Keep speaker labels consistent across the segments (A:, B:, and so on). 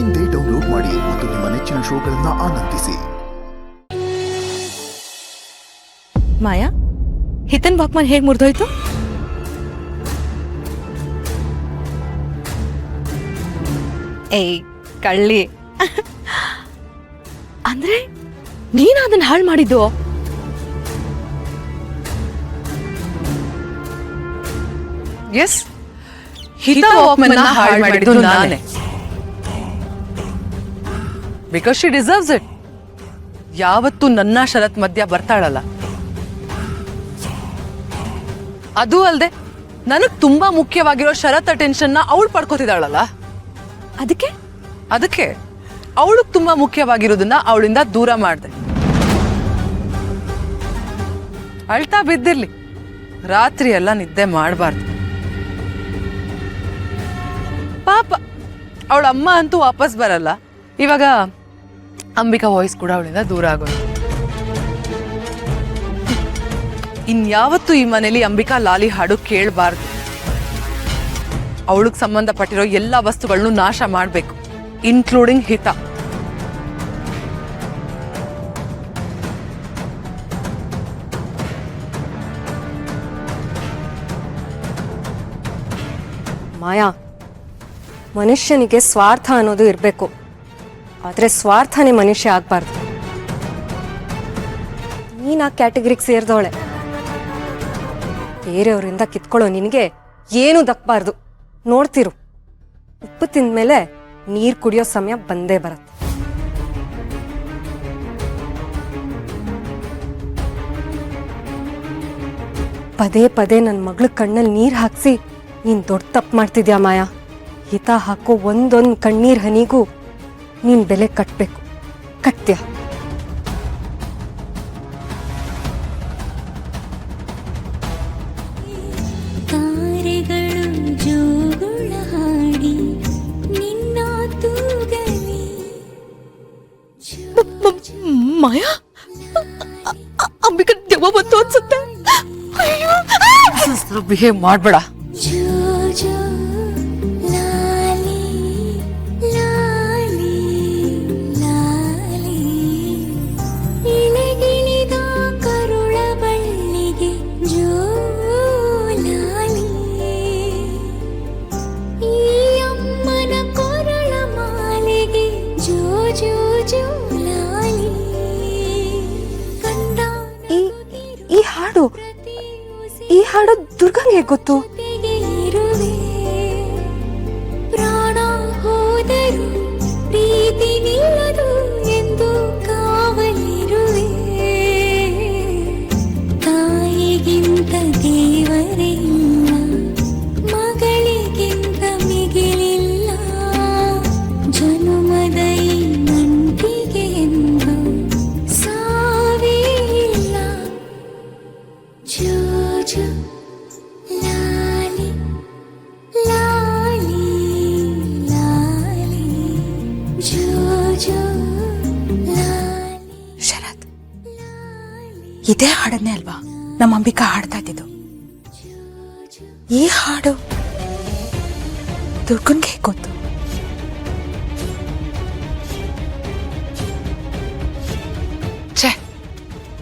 A: ಇಂದೇ ಡೌನ್ಲೋಡ್ ಮಾಡಿ ಮತ್ತು ನಿಮ್ಮ ನೆಚ್ಚಿನ ಶೋಗಳನ್ನು ಆನಂದಿಸಿ.
B: ಮಾಯಾ, ಹಿತನ್ ವಾಕ್ಮನ್ ಹೇಗ್ ಮುರಿದೋಯ್ತು? ಏಯ್ ಕಳ್ಳಿ, ಅಂದ್ರೆ ನೀನ್ ಅದನ್ನ ಹಾಳು ಮಾಡಿದ್ದು?
C: ಎಸ್, ಹಿತ ವಾಕ್ಮನ್ ಹಾಳು ಮಾಡಿದ್ದು ನಾನೇ. Because she deserves it. ಯಾವತ್ತೂ ನನ್ನ ಶರತ್ ಮಧ್ಯ ಬರ್ತಾಳಲ್ಲ. ಅದು ಅಲ್ಲದೆ ನನಗ್ ತುಂಬಾ ಮುಖ್ಯವಾಗಿರೋ ಶರತ್ ಅಟೆನ್ಷನ್ ಅವಳು ಪಡ್ಕೋತಿದ್ದಾಳಲ್ಲ. ಅದಕ್ಕೆ ಅವಳಿಗೆ ತುಂಬಾ ಮುಖ್ಯವಾಗಿರೋದನ್ನ ಅವಳಿಂದ ದೂರ ಮಾಡಿದೆ. ಅಳ್ತಾ ಬಿದ್ದಿರ್ಲಿ, ರಾತ್ರಿ ಎಲ್ಲ ನಿದ್ದೆ ಮಾಡಬಾರ್ದು. ಪಾಪ ಅವಳ ಅಮ್ಮ ಅಂತೂ ವಾಪಸ್ ಬರಲ್ಲ. ಇವಾಗ ಅಂಬಿಕಾ ವಾಯ್ಸ್ ಕೂಡ ಅವಳಿಂದ ದೂರ ಆಗೋದು. ಇನ್ಯಾವತ್ತೂ ಈ ಮನೇಲಿ ಅಂಬಿಕಾ ಲಾಲಿ ಹಾಡು ಕೇಳಬಾರ್ದು. ಅವಳಿಗೆ ಸಂಬಂಧಪಟ್ಟಿರೋ ಎಲ್ಲ ವಸ್ತುಗಳನ್ನು ನಾಶ ಮಾಡಬೇಕು, ಇನ್ಕ್ಲೂಡಿಂಗ್ ಹಿತ.
D: ಮಾಯಾ, ಮನುಷ್ಯನಿಗೆ ಸ್ವಾರ್ಥ ಅನ್ನೋದು ಇರಬೇಕು, ಆದರೆ ಸ್ವಾರ್ಥನೇ ಮನುಷ್ಯ ಆಗ್ಬಾರ್ದು. ನೀನು ಆ ಕ್ಯಾಟಗರಿಗೆ ಸೇರಿದವಳೆ. ಬೇರೆಯವರಿಂದ ಕಿತ್ಕೊಳ್ಳೋ ನಿನಗೆ ಏನೂ ದಕ್ಕಬಾರ್ದು. ನೋಡ್ತಿರು, ಉಪ್ಪು ತಿಂದ್ಮೇಲೆ ನೀರು ಕುಡಿಯೋ ಸಮಯ ಬಂದೇ ಬರುತ್ತೆ. ಪದೇ ಪದೇ ನನ್ನ ಮಗಳ ಕಣ್ಣಲ್ಲಿ ನೀರು ಹಾಕಿಸಿ ನೀನು ದೊಡ್ಡ ತಪ್ಪು ಮಾಡ್ತಿದ್ಯಾ ಮಾಯಾ. ಹಿತ ಹಾಕೋ ಒಂದೊಂದು ಕಣ್ಣೀರ್ ಹನಿಗೂ ನೀನ್ ಬೆಲೆ ಕಟ್ಟಬೇಕು. ಕಟ್ತ್ಯಾ?
B: ಮಾಯಾ, ಅಂಬಿಕಾ ದೆವ್ವ ಬಂತು ಅನ್ಸುತ್ತೆ.
C: ಬಿಹೇವ್ ಮಾಡ್ಬೇಡ.
D: ಈ ಹಾಡು ದುರ್ಗಂಗೆ ಗೊತ್ತು.
E: ಪ್ರಾಣ ಹೋದರು ಪ್ರೀತಿ ನಿಲ್ಲದು ಎಂದು ಕಾವಲಿರುವೆ. ತಾಯಿಗಿಂತ ದೇವರೇ ಇಲ್ಲ, ಮಗಳಿಗಿಂತ ಮಿಗಿಲಿಲ್ಲ. ಜನುಮದ ಈ ನಂಟಿಗೆ ಎಂದು ಸಾವೇ ಇಲ್ಲ. ಜೋ ಲಾಲಿ ಲಾಲಿ ಲಾಲಿ ಜೋ ಲಾಲಿ.
B: ಶರತ್, ಇದೇ ಹಾಡನ್ನೇ ಅಲ್ವಾ ನಮ್ಮ ಅಂಬಿಕಾ ಹಾಡ್ತಾ ಇದ್ದಿದ್ದು? ಈ ಹಾಡು ದುರ್ಗನ್ಗೆ ಗೊತ್ತು.
C: ಛೇ,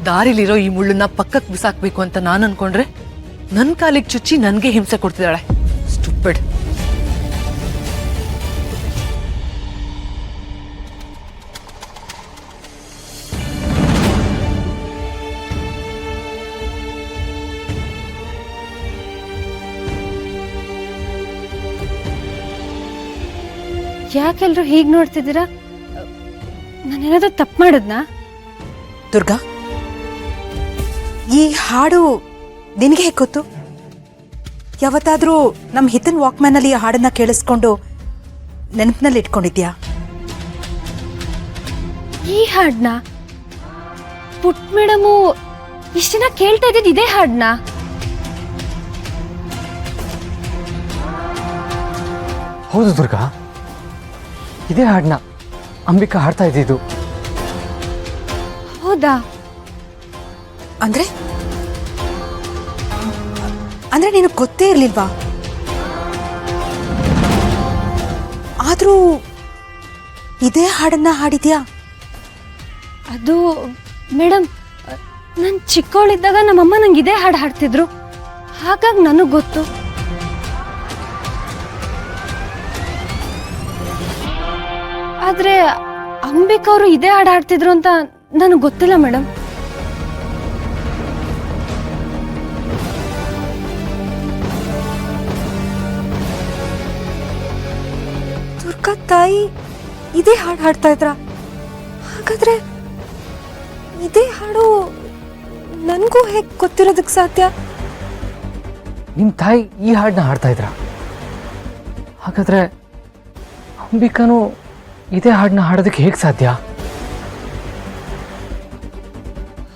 C: ದಾರಿಲಿರೋ ಈ ಮುಳ್ಳನ್ನ ಪಕ್ಕಕ್ಕೆ ಬಿಸಾಕ್ಬೇಕು ಅಂತ ನಾನು ಅನ್ಕೊಂಡ್ರೆ ನನ್ ಕಾಲಿಗೆ ಚುಚ್ಚಿ ನನ್ಗೆ ಹಿಂಸೆ ಕೊಡ್ತಿದ್ದಾಳೆ. ಸ್ಟುಪಿಡ್.
D: ಯಾಕೆಲ್ರು ಹೀಗೆ ನೋಡ್ತಿದ್ದೀರಾ? ನಾನೇನಾದ್ರೂ ತಪ್ಪು ಮಾಡಿದ್ನಾ?
B: ದುರ್ಗಾ, ಈ ಹಾಡು ನಿನಗೆ ಹೇಗೆ ಗೊತ್ತು? ಯಾವತ್ತಾದ್ರೂ ನಮ್ಮ ಹಿತನ್ ವಾಕ್ಮ್ಯಾನ್ ಅಲ್ಲಿ ಈ ಹಾಡನ್ನ ಕೇಳಿಸ್ಕೊಂಡು ನೆನಪಿನಲ್ಲಿ ಇಟ್ಕೊಂಡಿದ್ಯಾ?
D: ಈ ಹಾಡ್ನ ಪುಟ್ ಮೇಡಮು ಇಷ್ಟ ದಿನ ಕೇಳ್ತಾ ಇದ್ದಿದ್ದು ಇದೇ ಹಾಡ್ನ?
F: ಹೌದು ದುರ್ಗಾ, ಇದೇ ಹಾಡನ್ನ ಅಂಬಿಕಾ ಹಾಡ್ತಾ ಇದ್ದಿದ್ದು.
D: ಹೌದಾ?
B: ಅಂದ್ರೆ ಅಂದ್ರೆ ನಿನಗೆ ಗೊತ್ತೇ ಇರ್ಲಿಲ್ವಾ? ಆದ್ರೂ ಇದೇ ಹಾಡನ್ನ ಹಾಡಿದ್ಯಾ?
D: ಅದು ಮೇಡಮ್, ನಾನು ಚಿಕ್ಕವಳಿದ್ದಾಗ ನಮ್ಮಮ್ಮ ನಂಗೆ ಇದೇ ಹಾಡು ಹಾಡ್ತಿದ್ರು, ಹಾಗಾಗಿ ನನಗೆ ಗೊತ್ತು. ಆದ್ರೆ ಅಂಬಿಕಾ ಅವರು ಇದೇ ಹಾಡು ಹಾಡ್ತಿದ್ರು ಅಂತ ನನಗೆ ಗೊತ್ತಿಲ್ಲ ಮೇಡಮ್.
B: ದುರ್ಗಾ ತಾಯಿ ಇದೇ ಹಾಡು ಹಾಡ್ತಾ ಇದ್ರ? ಹಾಗಾದ್ರೆ ಇದೇ ಹಾಡು ನನಗೂ ಹೇಗೆ ಗೊತ್ತಿರೋದಕ್ಕೆ ಸಾಧ್ಯ?
F: ನಿಮ್ಮ ತಾಯಿ ಈ ಹಾಡನ್ನ ಹಾಡ್ತಾ ಇದ್ರ? ಹಾಗಾದ್ರೆ ಅಂಬಿಕಾನು ಇದೇ ಹಾಡನ್ನ ಹಾಡೋದಕ್ಕೆ ಹೇಗೆ ಸಾಧ್ಯ?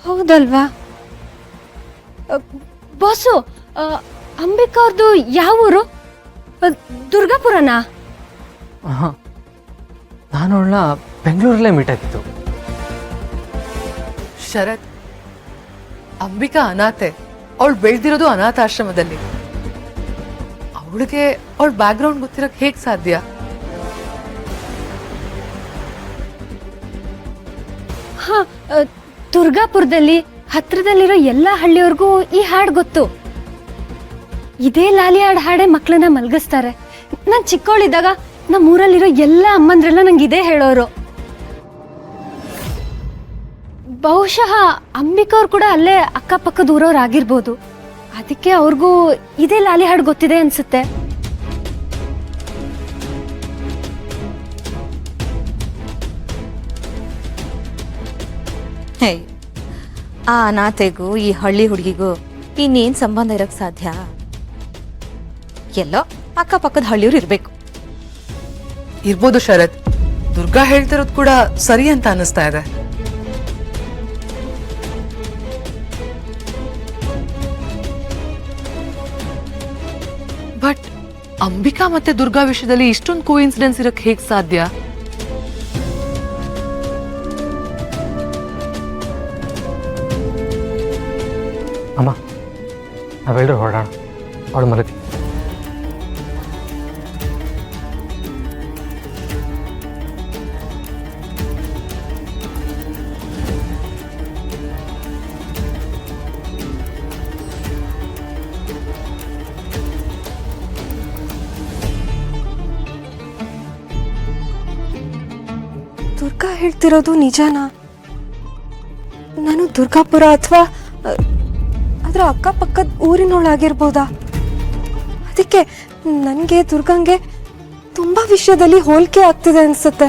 D: ಹೌದಲ್ವಾ ಬಾಸು? ಅಂಬಿಕಾ ಅವ್ರದ್ದು ಯಾವ ಊರು? ದುರ್ಗಾಪುರನಾ?
F: ಹಾಂ, ನಾನು ಅವಳನ್ನ ಬೆಂಗಳೂರಲ್ಲೇ ಮೀಟ್ ಆಗಿತ್ತು.
C: ಶರತ್, ಅಂಬಿಕಾ ಅನಾಥೆ. ಅವಳು ಬೆಳೆದಿರೋದು ಅನಾಥಾಶ್ರಮದಲ್ಲಿ. ಅವಳಿಗೆ ಅವಳ ಬ್ಯಾಕ್ಗ್ರೌಂಡ್ ಗೊತ್ತಿರಕ್ ಹೇಗ್ ಸಾಧ್ಯ?
D: ಹಾ, ದುರ್ಗಾಪುರದಲ್ಲಿ ಹತ್ರದಲ್ಲಿರೋ ಎಲ್ಲ ಹಳ್ಳಿಯವ್ರಿಗೂ ಈ ಹಾಡು ಗೊತ್ತು. ಇದೇ ಲಾಲಿ ಹಾಡು ಹಾಡೇ ಮಕ್ಕಳನ್ನ ಮಲಗಿಸ್ತಾರೆ. ನಾನು ಚಿಕ್ಕವಳಿದ್ದಾಗ ನಮ್ಮ ಊರಲ್ಲಿರೋ ಎಲ್ಲ ಅಮ್ಮಂದ್ರೆಲ್ಲ ನಂಗೆ ಇದೇ ಹೇಳೋರು. ಬಹುಶಃ ಅಂಬಿಕಾ ಅವ್ರು ಕೂಡ ಅಲ್ಲೇ ಅಕ್ಕಪಕ್ಕದ ಊರವ್ರು ಆಗಿರ್ಬೋದು. ಅದಕ್ಕೆ ಅವ್ರಿಗೂ ಇದೇ ಲಾಲಿ ಹಾಡು ಗೊತ್ತಿದೆ ಅನ್ಸುತ್ತೆ.
B: ಹೇ, ಆ ಅನಾಥೆಗೂ ಈ ಹಳ್ಳಿ ಹುಡುಗಿಗೂ ಇನ್ನೇನ್ ಸಂಬಂಧ ಇರಕ್ ಸಾಧ್ಯ? ಎಲ್ಲೋ ಅಕ್ಕಪಕ್ಕದ ಹಳ್ಳಿಯವ್ರು ಇರ್ಬೇಕು.
C: ಇರ್ಬೋದು ಶರತ್. ದುರ್ಗಾ ಹೇಳ್ತಿರೋದು ಕೂಡ ಸರಿ ಅಂತ ಅನಿಸ್ತಾ ಇದೆ. ಬಟ್ ಅಂಬಿಕಾ ಮತ್ತೆ ದುರ್ಗಾ ವಿಷಯದಲ್ಲಿ ಇಷ್ಟೊಂದು ಕೋಇನ್ಸಿಡೆನ್ಸ್ ಇರಕ್ ಹೇಗ್ ಸಾಧ್ಯ?
F: ಅಮ್ಮ, ನಾವೆಲ್ಲರೂ ಹೊರಡೋಣ. ಅವಳು ಮಲಗಿ.
B: ದುರ್ಗಾ ಹೇಳ್ತಿರೋದು ನಿಜನಾ? ನಾನು ದುರ್ಗಾಪುರ ಅಥವಾ ಅದರ ಅಕ್ಕಪಕ್ಕದ ಊರಿನೊಳಗಿರ್ಬೋದಾ? ಅದಕ್ಕೆ ನನಗೆ ದುರ್ಗಂಗೆ ತುಂಬಾ ವಿಷಯದಲ್ಲಿ ಹೋಲಿಕೆ ಆಗ್ತಿದೆ ಅನ್ಸುತ್ತೆ.